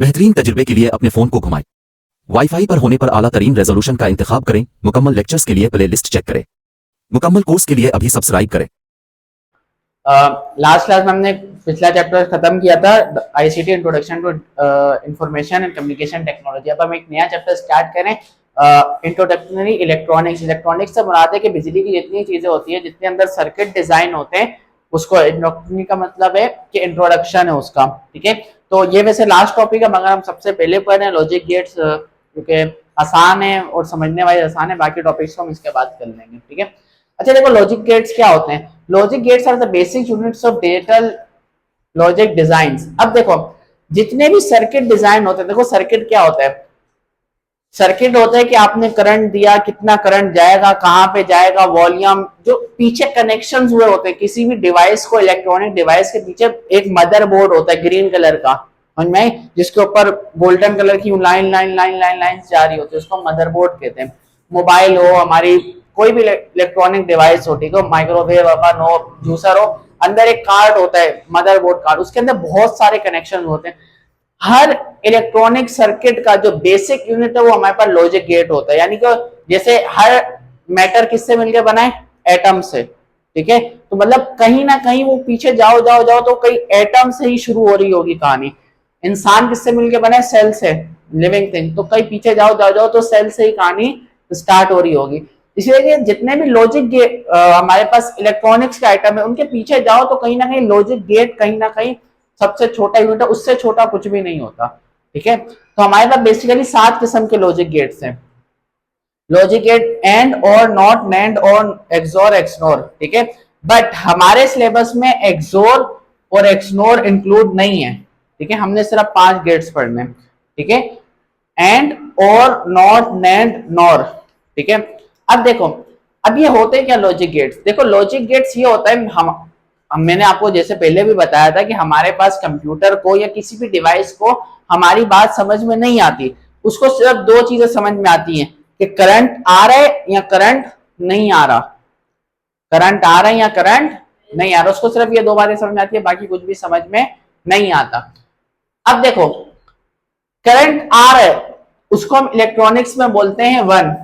बेहतरीन तजुर्बे के लिए अपने फोन को घुमाएं। वाईफाई पर होने पर आला तरीन रेजोल्यूशन का इंतखाब करें। मुकम्मल लेक्चर्स के लिए प्ले लिस्ट चेक करें। मुकम्मल कोर्स के लिए अभी सब्सक्राइब करें। लास्ट क्लास में हमने पिछला चैप्टर खत्म किया था, ICT introduction to information and communication technology. अब हम एक नया चैप्टर स्टार्ट करें, इंट्रोडक्शनरी इलेक्ट्रॉनिक्स। इलेक्ट्रॉनिक्स से मुराद है कि बिजली की जितनी चीजें होती है, जितने अंदर सर्किट डिजाइन होते हैं, उसको इंट्रोडक्शनरी का मतलब है कि इंट्रोडक्शन है उसका। ठीक है, तो ये वैसे लास्ट टॉपिक है, मगर हम सबसे पहले पढ़ रहे हैं लॉजिक गेट्स, क्योंकि आसान है और समझने वाले आसान है, बाकी टॉपिक्स को हम इसके बाद कर लेंगे। ठीक है, अच्छा देखो लॉजिक गेट्स क्या होते हैं। Logic gates are the basic units of digital logic designs. अब देखो जितने भी सर्किट डिजाइन होते हैं, देखो सर्किट क्या होता है, सर्किट होता है कि आपने करंट दिया, कितना करंट जाएगा, कहां पे जाएगा, वॉल्यूम, जो पीछे कनेक्शंस हुए होते हैं किसी भी डिवाइस को, इलेक्ट्रॉनिक डिवाइस के पीछे एक मदरबोर्ड होता है ग्रीन कलर का, समझ में, जिसके ऊपर गोल्डन कलर की line line line line line जा रही होती है, उसको मदरबोर्ड कहते हैं। मोबाइल हो, हमारी कोई भी इलेक्ट्रॉनिक डिवाइस हो, ठीक है, माइक्रोवेव ओवन हो, जूसर हो, अंदर एक कार्ड होता है मदरबोर्ड कार्ड, उसके अंदर बहुत सारे कनेक्शन होते हैं। हर इलेक्ट्रॉनिक सर्किट का जो बेसिक यूनिट है वो हमारे पास लॉजिक गेट होता है। यानी कि जैसे हर मैटर किससे मिलकर बना है, एटम से। ठीक है, तो मतलब कहीं ना कहीं वो पीछे जाओ जाओ जाओ तो कहीं एटम से ही शुरू हो रही होगी कहानी। इंसान किससे मिलकर बना है, सेल से, लिविंग थिंग, तो कहीं पीछे जाओ जाओ जाओ तो सेल से ही कहानी स्टार्ट हो रही होगी। इसलिए जितने भी लॉजिक गेट हमारे पास इलेक्ट्रॉनिक्स के आइटम है, उनके पीछे जाओ तो कहीं ना कहीं लॉजिक गेट कहीं ना कहीं सबसे छोटा यूनिट है, उससे छोटा कुछ भी नहीं होता। ठीक है, तो हमारे पास बेसिकली 7 किस्म के लॉजिक गेट्स हैं। लॉजिक गेट एंड और नॉट, नैंड और एक्सोर एक्सनोर। ठीक है, बट हमारे सिलेबस में एक्सोर और एक्सनोर इंक्लूड नहीं है। ठीक है, हमने सिर्फ 5 गेट्स पढ़ने। ठीक है, एंड और नॉट, नैंड, नॉर। ठीक है, अब देखो अब ये होते क्या लॉजिक गेट्स। देखो लॉजिक गेट्स ये होता है, हम मैंने आपको जैसे पहले भी बताया था कि हमारे पास कंप्यूटर को या किसी भी डिवाइस को हमारी बात समझ में नहीं आती, उसको सिर्फ 2 चीजें समझ में आती हैं कि करंट आ रहा है या करंट नहीं आ रहा, करंट आ रहा है या करंट नहीं आ रहा, उसको सिर्फ ये 2 बातें समझ में आती है, बाकी कुछ भी समझ में नहीं आता। अब देखो करंट आ रहा है, उसको हम इलेक्ट्रॉनिक्स में बोलते हैं 1,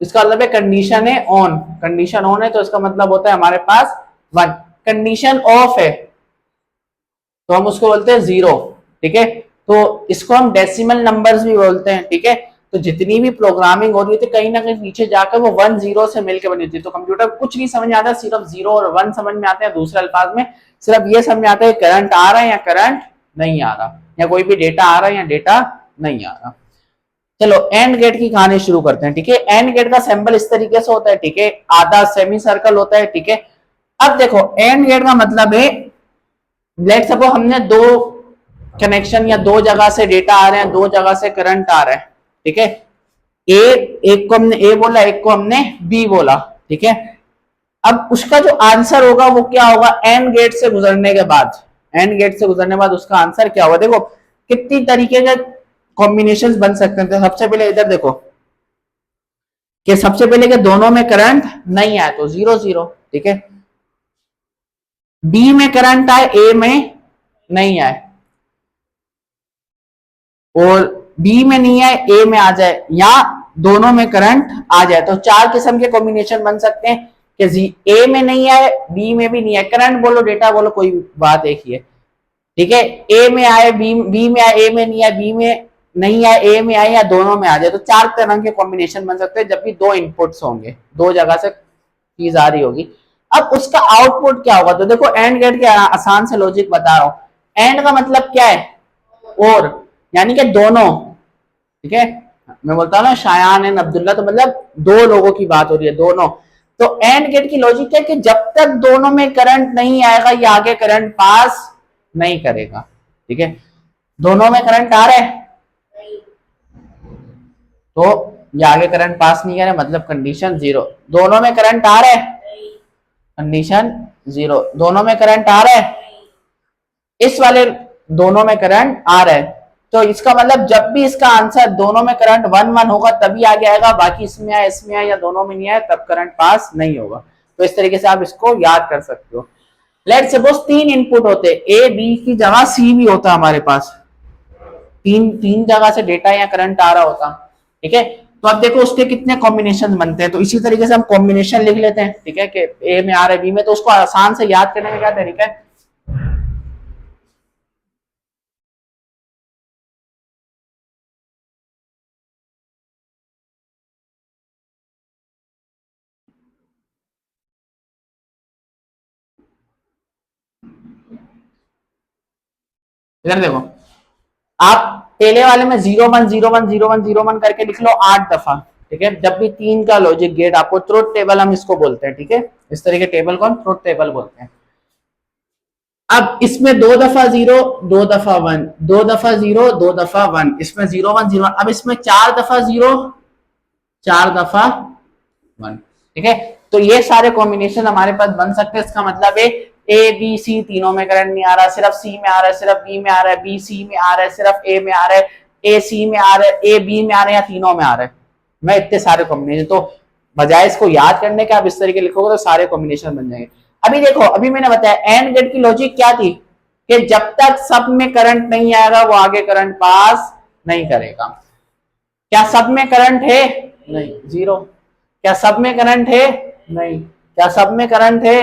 इसका मतलब है कंडीशन है ऑन, कंडीशन ऑन है तो इसका मतलब होता है हमारे पास 1। कंडीशन ऑफ है तो हम उसको बोलते हैं 0। ठीक है, तो इसको हम डेसिमल नंबर्स भी बोलते हैं। ठीक है, तो जितनी भी प्रोग्रामिंग हो रही थी कहीं ना कहीं नीचे जाकर वो 1 0 से मिलकर बनी होती है। तो कंप्यूटर कुछ नहीं समझ में आता, सिर्फ 0 और 1 समझ में आते हैं। दूसरे अल्फाज में सिर्फ ये समझ में आता है करंट आ रहा है या करंट नहीं आ रहा, या कोई भी डेटा आ रहा है या डेटा नहीं आ रहा। चलो एंड गेट की कहानी शुरू करते हैं। ठीक है, एंड गेट का सिंबल इस तरीके से होता है। ठीक है, आधा सेमी सर्कल होता है। ठीक है, अब देखो एंड गेट का मतलब है, लेट सपोज हमने 2 कनेक्शन या 2 जगह से डेटा आ रहे हैं, 2 जगह से करंट आ रहा है। ठीक है, एक को हमने ए बोला, एक को हमने बी बोला। ठीक है, अब उसका जो आंसर होगा वो क्या होगा, एंड गेट से गुजरने के बाद, एंड गेट से गुजरने के बाद उसका आंसर क्या होगा। देखो कितनी तरीके के कॉम्बिनेशंस बन सकते हैं। सबसे पहले इधर देखो कि सबसे पहले के दोनों में करंट नहीं आए तो 0 0। ठीक है, बी में करंट आए, ए में नहीं आए, और बी में नहीं आए ए में आ जाए, या दोनों में करंट आ जाए, तो 4 किस्म के कॉम्बिनेशन बन सकते हैं कि ए में नहीं आए, बी में भी नहीं आए, करंट बोलो डेटा बोलो कोई बात एक ही है। ठीक है, ए में आए, बी में आए, ए में नहीं आए, बी में नहीं आए, ए में आए, या दोनों में आ जाए, तो 4 तरह के कॉम्बिनेशन बन सकते हैं जब भी 2 इनपुट्स होंगे, 2 जगह से चीज आ रही होगी। अब उसका आउटपुट क्या होगा, तो देखो एंड गेट के आसान से लॉजिक बता रहा हूं। एंड का मतलब क्या है, और, यानी कि दोनों। ठीक है, मैं बोलता हूं ना शायान एंड अब्दुल्ला, तो मतलब 2 लोगों की बात हो रही है, दोनों। तो एंड गेट की लॉजिक है कि जब तक दोनों में करंट नहीं आएगा ये आगे करंट पास नहीं करेगा। ठीक है, दोनों में करंट आ रहा है तो ये आगे करंट पास नहीं करे, मतलब कंडीशन 0। दोनों में करंट आ रहा है, कंडीशन 0। दोनों में करंट आ रहा है, इस वाले दोनों में करंट आ रहा है, तो इसका मतलब जब भी इसका आंसर दोनों में करंट 1 1 होगा तभी आगे आएगा, बाकी इसमें आए इसमें आए या दोनों में नहीं आए तब करंट पास नहीं होगा। तो इस तरीके से आप इसको याद कर सकते हो। लेट्स सपोज 3 इनपुट होते, ए बी की जगह सी भी होता हमारे पास। तीन तीन जगह से डेटा या करंट आ रहा होता, ठीक है। तो अब देखो उसके कितने कॉम्बिनेशन बनते हैं, तो इसी तरीके से हम कॉम्बिनेशन लिख लेते हैं, ठीक है, कि ए में आ रहा है बी में, तो उसको आसान से याद करने का क्या तरीका है, इधर देखो, आप पहले वाले में 0 1 0 1 0 1 0 1 करके लिख लो 8 दफा, ठीक है। जब भी तीन का लॉजिक गेट आपको ट्रुथ टेबल हम इसको बोलते हैं, ठीक है, इस तरह के टेबल को हम ट्रुथ टेबल बोलते हैं। अब इसमें 2 दफा 0 2 दफा 1 2 दफा 0 2 दफा 1, इसमें 0 1 0 1, अब इसमें 4 दफा 0 4 दफा 1, ठीक है। तो ये सारे कॉम्बिनेशन हमारे पास बन सकते हैं। इसका मतलब है ए बी सी तीनों में करंट नहीं आ रहा, सिर्फ सी में आ रहा है, सिर्फ बी में आ रहा है, बी सी में आ रहा है, सिर्फ ए में आ रहा है, ए सी में आ रहा है, ए बी में आ रहा है, या तीनों में आ रहा है। मैं इतने सारे कॉम्बिनेशन, तो बजाय इसको याद करने के आप इस तरीके लिखोगे तो सारे कॉम्बिनेशन बन जाएंगे। अभी देखो, अभी मैंने बताया एंड गेट की लॉजिक क्या थी, कि जब तक सब में करंट नहीं आएगा वो आगे करंट पास नहीं करेगा। क्या सब में करंट है, नहीं, जीरो। क्या सब में करंट है, नहीं। क्या सब में करंट है,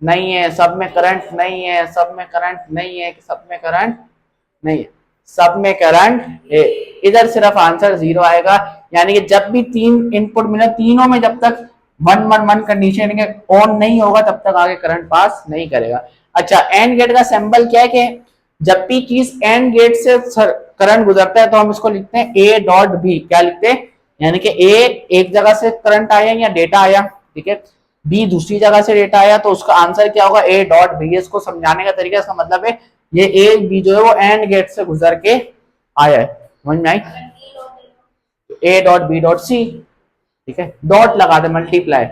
नहीं है। सब में करंट नहीं है, सब में करंट नहीं है, सब में करंट नहीं है, सब में करंट है। इधर सिर्फ आंसर 0 आएगा, यानी कि जब भी तीन इनपुट मिले तीनों में जब तक 1 1 1 कंडीशन के ऑन नहीं होगा तब तक आगे करंट पास नहीं करेगा। अच्छा, एंड गेट का सिंबल क्या है, कि जब भी चीज एंड गेट से करंट गुजरता है तो हम इसको लिखते हैं ए डॉट बी। क्या लिखते हैं, यानी कि ए एक जगह से करंट आया या डेटा आया, ठीक है, बी दूसरी जगह से डेटा आया, तो उसका आंसर क्या होगा, ए डॉट बी। इसको समझाने का तरीका, इसका मतलब है ये ए बी जो है वो एंड गेट से गुजर के आया है, समझ में आई। A dot B dot C, ठीक है, डॉट लगा दे, मल्टीप्लाई।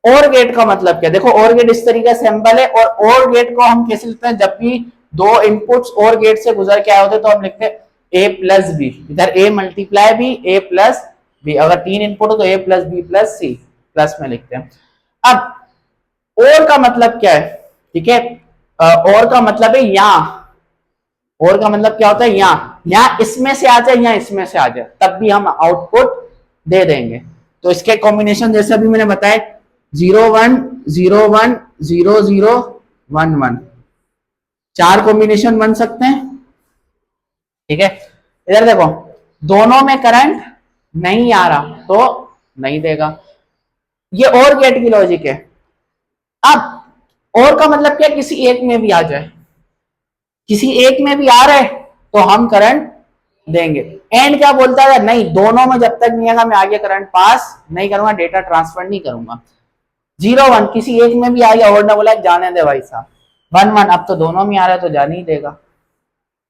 और गेट का मतलब क्या, देखो और गेट इस तरीके से सिंबल है, और गेट को हम कैसे लिखते हैं, जब भी दो इनपुट्स और गेट से गुजर के आए होते तो हम लिखते हैं ए प्लस बी। इधर A multiply B, A plus B. अगर तीन इनपुट हो तो ए प्लस बी प्लस सी, प्लस में लिखते हैं। अब और का मतलब क्या है, ठीक है, और का मतलब है यहां, और का मतलब क्या होता है, यहां इसमें से आ जाए या इसमें से आ जाए तब भी हम आउटपुट दे देंगे। तो इसके कॉम्बिनेशन जैसे अभी मैंने बताया 0 1 0 1 0 0 1 1, चार कॉम्बिनेशन बन सकते हैं, ठीक है। इधर देखो, दोनों में करंट नहीं आ रहा तो नहीं देगा। ये और गेट की लॉजिक है। अब और का मतलब क्या, किसी एक में भी आ जाए, किसी एक में भी आ रहा है तो हम करंट देंगे। एंड क्या बोलता है, नहीं, दोनों में जब तक नहीं आएगा मैं आगे करंट पास नहीं करूंगा, डेटा ट्रांसफर नहीं करूंगा। 0 1 किसी एक में भी आ गया और ना बोला जाने दे भाई साहब। 1 1 अब तो दोनों में आ रहा है तो जाने ही देगा।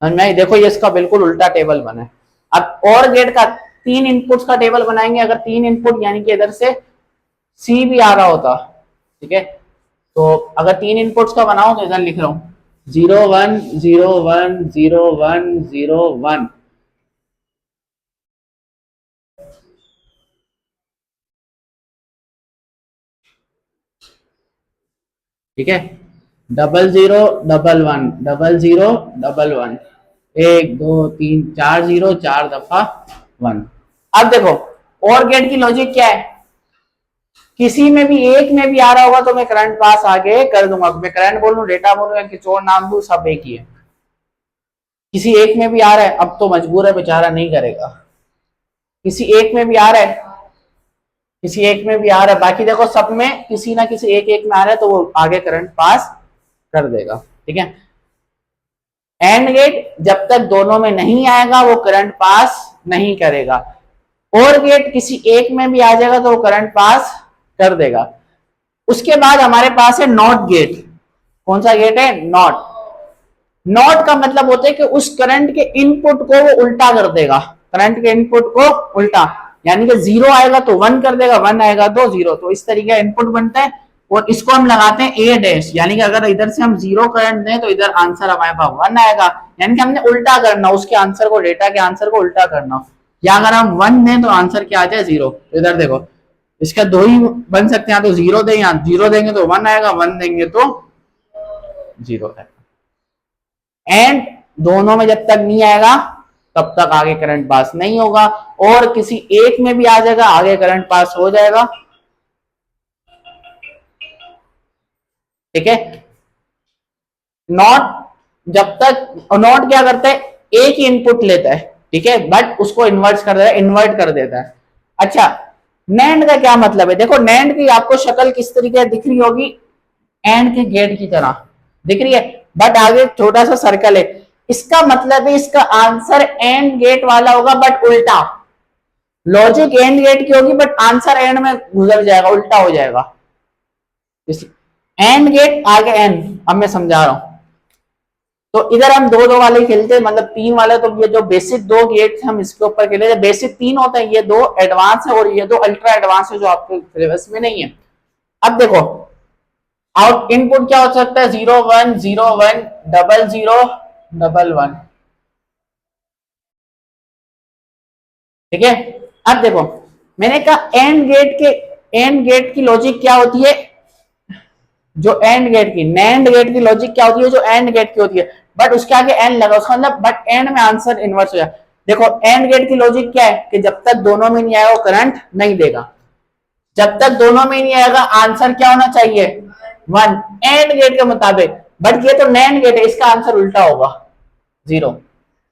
नहीं, देखो ये इसका बिल्कुल उल्टा टेबल बना है। अब और गेट का तीन इनपुट्स का टेबल बनाएंगे, अगर तीन इनपुट यानी कि इधर से सी भी आ रहा होता, ठीक है, तो अगर तीन इनपुट्स का बनाओ तो इधर लिख रहा हूं 0 1 0 1 0 1 0 1, ठीक है, 00 1 1 00 1 1, 1 2 3 4 0 4 दफा 1। अब देखो और गेट की लॉजिक क्या है, किसी में भी एक में भी आ रहा होगा तो मैं करंट पास आगे कर दूंगा। मैं करंट बोलूं, डेटा बोलूं या किसी और नाम दूं, सब एक ही है। किसी एक में भी आ रहा है अब तो मजबूर है बेचारा, नहीं करेगा। किसी एक में भी आ रहा है, किसी एक में भी आ रहा है, बाकी देखो सब में किसी ना किसी एक एक में आ रहा है तो वो आगे करंट पास कर देगा, ठीक है। एंड गेट जब तक दोनों में नहीं आएगा वो करंट पास नहीं करेगा। और गेट किसी एक में भी आ जाएगा तो वो करंट पास कर देगा। उसके बाद हमारे पास है नॉट गेट। कौन सा गेट है, नॉट। नॉट का मतलब होता है कि उस करंट के इनपुट को वो उल्टा कर देगा, करंट के इनपुट को उल्टा, यानी कि 0 आएगा तो 1 कर देगा, 1 आएगा तो 0। तो इस तरीके का इनपुट बनता है और इसको हम लगाते हैं ए डैश, यानी कि अगर इधर से हम 0 करंट दें तो इधर आंसर हमारे पास 1 आएगा, यानी कि हमने उल्टा करना उसके आंसर को, डेटा के आंसर को उल्टा करना। या अगर हम 1 दें तो आंसर क्या आ जाए 0। तो इधर देखो इसका दो ही बन सकते हैं, तो 0 दें या 0 देंगे तो 1 आएगा, 1 देंगे तो 0 आएगा। एंड दोनों में जब तक नहीं आएगा तब तक आगे करंट पास नहीं होगा, और किसी एक में भी आ जाएगा आगे करंट पास हो जाएगा। ठीक है, नॉट जब तक, नॉट क्या करता है, एक ही इनपुट लेता है, ठीक है, बट उसको इन्वर्ट कर देता है। अच्छा, नैंड का क्या मतलब है, देखो नैंड की आपको शक्ल किस तरीके दिख रही होगी, एंड के गेट की तरह दिख रही है, बट आगे छोटा सा सर्कल है। इसका मतलब है इसका आंसर एंड गेट वाला होगा, बट उल्टा। लॉजिक एंड गेट की होगी बट आंसर एंड में गुजर जाएगा, उल्टा हो जाएगा। एंड गेट आगे एंड, अब मैं समझा रहा हूं। तो इधर हम दो दो वाले खेलते हैं, मतलब तीन वाले, तो ये जो बेसिक दो गेट हम इसके ऊपर खेले, बेसिक तीन होते हैं, ये दो एडवांस है और ये दो अल्ट्रा एडवांस है जो आपके सिलेबस में नहीं है। अब देखो आउट इनपुट क्या हो सकता है, 0 1 0 1 0 0 1 1। ठीक है, अब देखो मैंने कहा एंड गेट की लॉजिक क्या होती है, जो एंड गेट की, नैंड गेट की लॉजिक क्या होती है, जो एंड गेट की होती है, बट उसके आगे एंड लगा, उसका मतलब बट एंड में आंसर इनवर्स हो जाए। देखो एंड गेट की लॉजिक क्या है कि जब तक दोनों में नहीं आएगा वो करंट नहीं देगा, जब तक दोनों में नहीं आएगा आंसर क्या होना चाहिए, 1 एंड गेट के मुताबिक। बट ये तो नैंड गेट है, इसका आंसर उल्टा होगा, 0।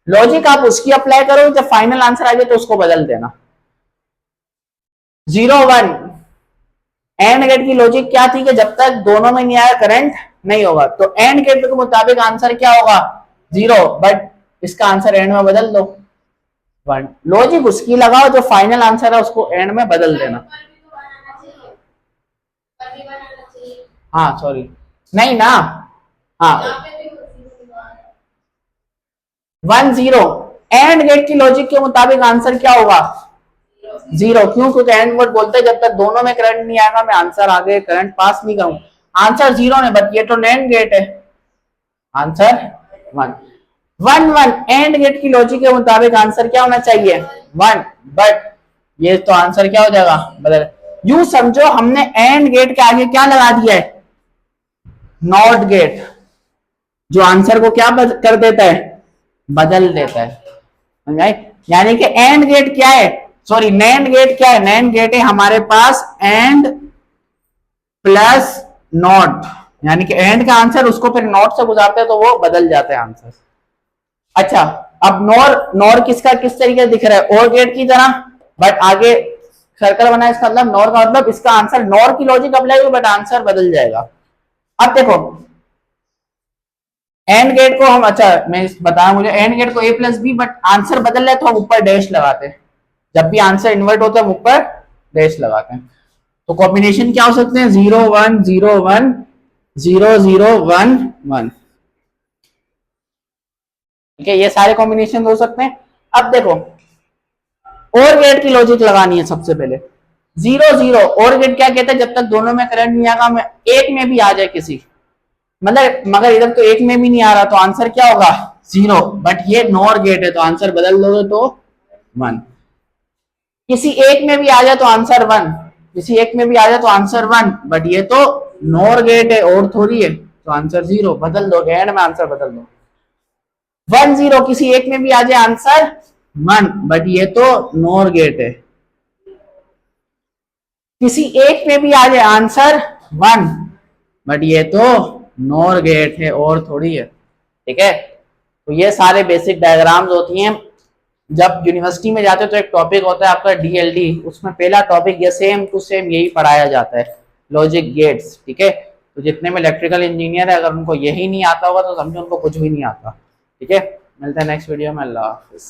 लॉजिक आप उसकी अप्लाई करो, जब फाइनल आंसर आ जाए तो उसको बदल देना। 0 1 एंड गेट की लॉजिक क्या थी कि जब तक दोनों में नहीं आया करंट नहीं होगा, तो एंड गेट के मुताबिक आंसर क्या होगा, 0, बट इसका आंसर एंड में बदल दो 1। लॉजिक उसकी लगाओ, जो फाइनल आंसर है उसको एंड में बदल देना। हाँ सॉरी, नहीं ना, हाँ 1 0 एंड गेट की लॉजिक के मुताबिक आंसर क्या होगा, 0। क्यों, क्योंकि एंड वर्ड बोलते हैं जब तक दोनों में करंट नहीं आएगा मैं आंसर आगे करंट पास नहीं करूं। आंसर 0 है, बट ये तो नैंड गेट है, आंसर 1 1 1 एंड गेट की लॉजिक के मुताबिक आंसर क्या होना चाहिए, 1, बट ये तो आंसर क्या हो जाएगा, बदल। यूं समझो हमने एंड गेट के आगे क्या लगा दिया है, नॉट गेट, जो आंसर को क्या कर देता है, बदल देता है। यानी कि एंड गेट क्या है, सॉरी नैंड गेट क्या है, नैंड गेट है हमारे पास एंड प्लस नॉट, यानी कि एंड का आंसर उसको फिर नॉट से गुजारते हैं तो वो बदल जाता है आंसर। अच्छा, अब नॉर किसका किस तरीके से दिख रहा है, और गेट की तरह, बट आगे सर्कल बना है, इसका मतलब नॉर का मतलब इसका आंसर, नॉर की लॉजिक अप्लाई होगी बट आंसर बदल जाएगा। अब देखो एंड गेट को हम, अच्छा मैं बताया मुझे एंड गेट को a plus B, but answer बदल रहा है तो हम ऊपर डैश लगाते हैं, जब भी आंसर इन्वर्ट होता है हम ऊपर डैश लगाते हैं। तो कॉम्बिनेशन क्या हो सकते हैं, 0 1 0 1 0 0 1 1। ठीक है, ये सारे कॉम्बिनेशन हो सकते हैं। अब देखो और गेट की लॉजिक लगानी है सबसे पहले, 0 0 और गेट क्या कहता है, जब तक दोनों में करंट नहीं आएगा, मैं एक में भी आ जाए किसी, मतलब मगर इधर तो एक में भी नहीं आ रहा तो आंसर क्या होगा, 0, बट ये नॉर गेट है तो आंसर बदल दोगे तो 1। किसी एक में भी आ जाए तो आंसर 1, किसी एक में भी आ जाए तो आंसर 1, बट ये तो नॉर गेट है और थोड़ी है तो आंसर 0, बदल दो, एंड में आंसर बदल दो। 1 0 किसी एक में भी आ जाए आंसर 1, बट ये तो नॉर गेट है। किसी एक में भी आ जाए आंसर 1, बट ये तो नॉर गेट है और थोड़ी है। ठीक है, तो ये सारे बेसिक डायग्राम्स होती हैं। जब यूनिवर्सिटी में जाते हो तो एक टॉपिक होता है आपका डीएलडी, उसमें पहला टॉपिक ये सेम टू सेम यही पढ़ाया जाता है, लॉजिक गेट्स। ठीक है, तो जितने में इलेक्ट्रिकल इंजीनियर है अगर उनको यही नहीं आता होगा तो समझो उनको कुछ भी नहीं आता। ठीक है, मिलते हैं नेक्स्ट वीडियो में, अल्लाह हाफिज।